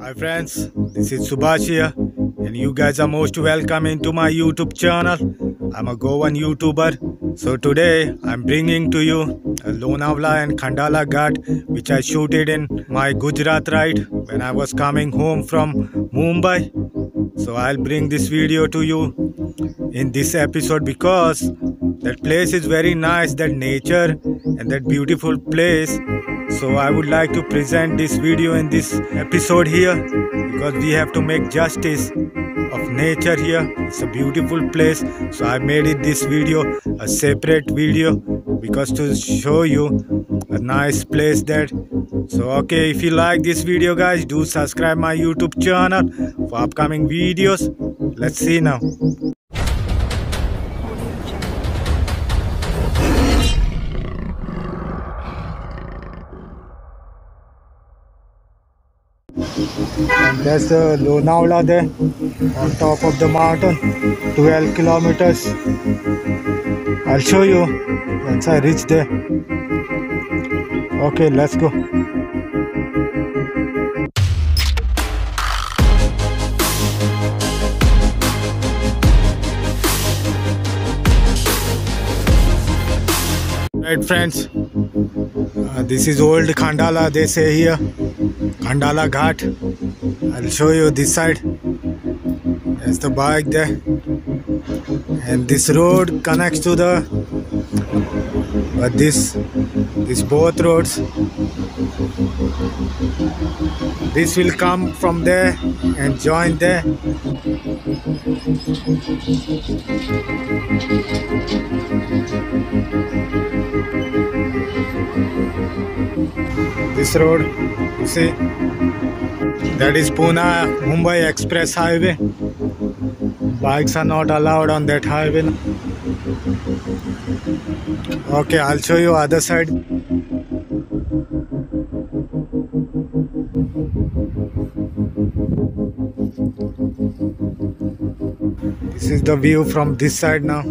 Hi friends, this is Subhash here and you guys are most welcome into my YouTube channel. I'm a Goan YouTuber. So today I'm bringing to you Lonavala and Khandala Ghat, which I shooted in my Gujarat ride when I was coming home from Mumbai. So I'll bring this video to you in this episode because that place is very nice, that nature and that beautiful place. So I would like to present this video in this episode here because we have to make justice of nature here. It's a beautiful place, so I made it this video a separate video because to show you a nice place that. So okay, if you like this video guys, do subscribe my YouTube channel for upcoming videos. Let's see now. And that's the Lonavala there on top of the mountain, 12 kilometers. I'll show you once I reach there. Okay, let's go. Right friends, this is old Khandala, they say here, Khandala Ghat. I'll show you this side. There's the bike there, and this road connects to the this both roads. This will come from there and join there. This road, you see, that is Pune Mumbai Express Highway. Bikes are not allowed on that highway. Okay, I'll show you other side. This is the view from this side now.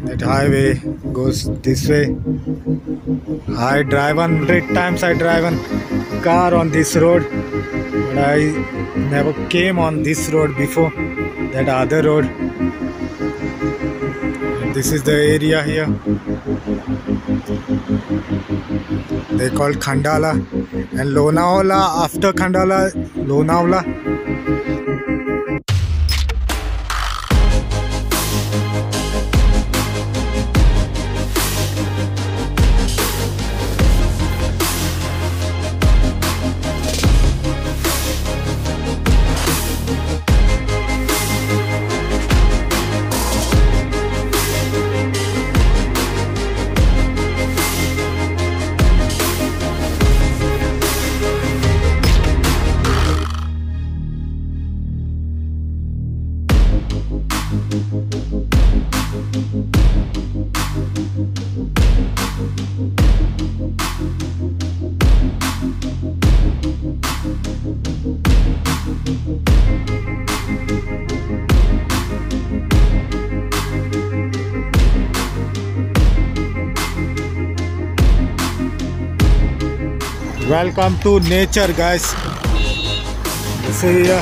That highway goes this way. I drive 100 times. I drive a car on this road, but I never came on this road before, that other road. And this is the area here. They call Khandala and Lonavala. After Khandala, Lonavala. Welcome to nature guys. See ya.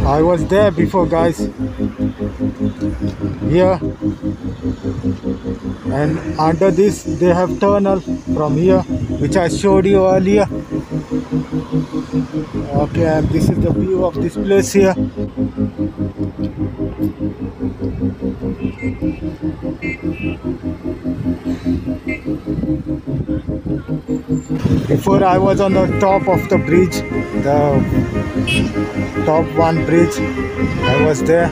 I was there before, guys, here, and under this they have tunnel from here, which I showed you earlier. Okay, and this is the view of this place here. Before I was on the top of the bridge, the top one bridge, I was there.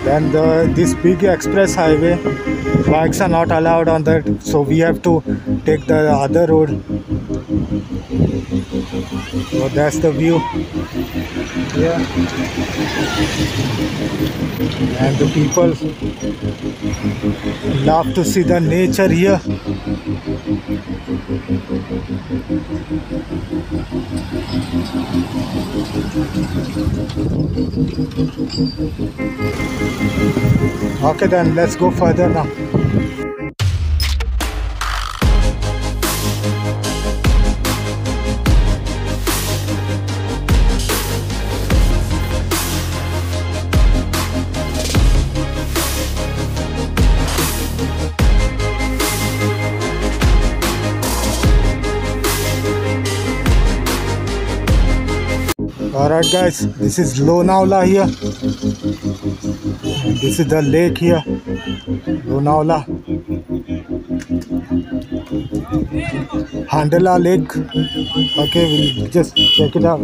Then this big express highway, bikes are not allowed on that, so we have to take the other road. So that's the view here, and the people love to see the nature here. Okay, then let's go further now. Alright guys, this is Lonavala here. This is the lake here, Lonavala. Khandala Lake. Okay, we'll just check it out.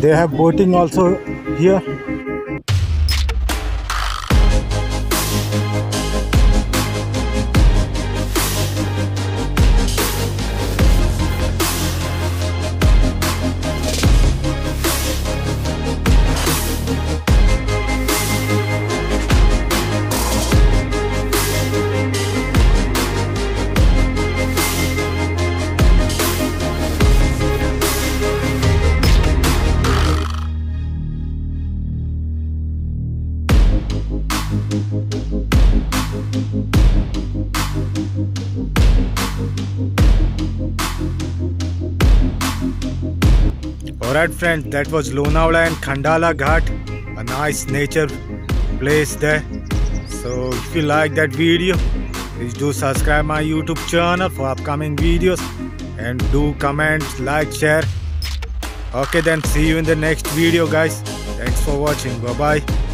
They have boating also here. Alright friends, that was Lonavala and Khandala Ghat, a nice nature place there. So if you like that video, please do subscribe my YouTube channel for upcoming videos, and do comment, like, share. Okay, then see you in the next video guys. Thanks for watching. Bye bye.